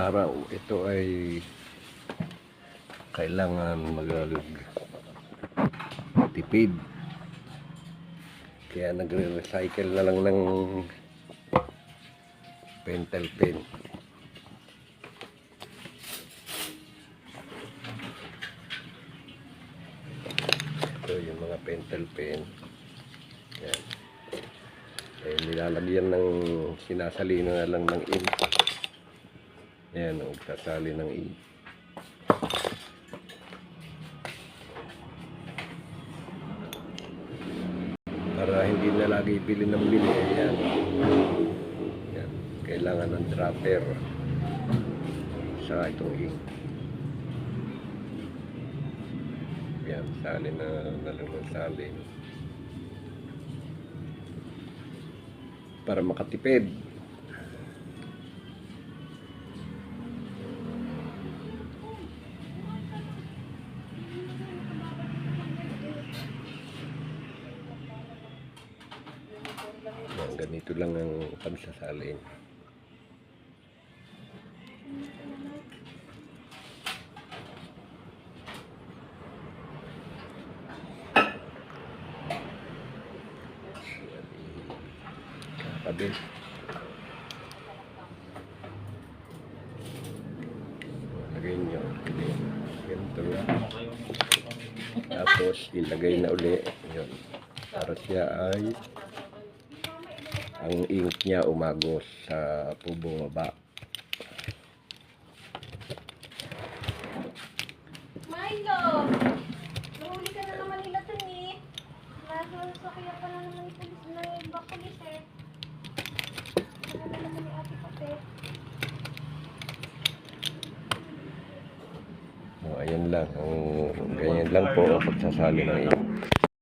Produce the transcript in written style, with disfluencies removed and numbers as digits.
araw ito ay kailangan magtipid, kaya nagre-recycle na lang ng pentel pen. Ito yung mga pentel pen. Yan. Eh, nilalagyan ng sinasalino na lang ng ink. Ayan, sasali ng ink. Para hindi na lagi bili ng bili. Ayan. Ayan. Kailangan ng dropper sa itong ink. Ayan, sali na lang ng sali. Para makatipid. Ganito lang ang pagsasalin. Kabit. Lagay nyo. Ganito lang. Tapos ilagay na uli. Yun. Para siya ay ang ink niya umagos sa bumaba. Milo! Nahuli ka na naman nila dun eh. Nasasakyan ka na naman ni pulis na iba pulis eh. Ano na naman ni Ate Pape? Ayan lang. Ganyan lang po ang pagsasali ng ink.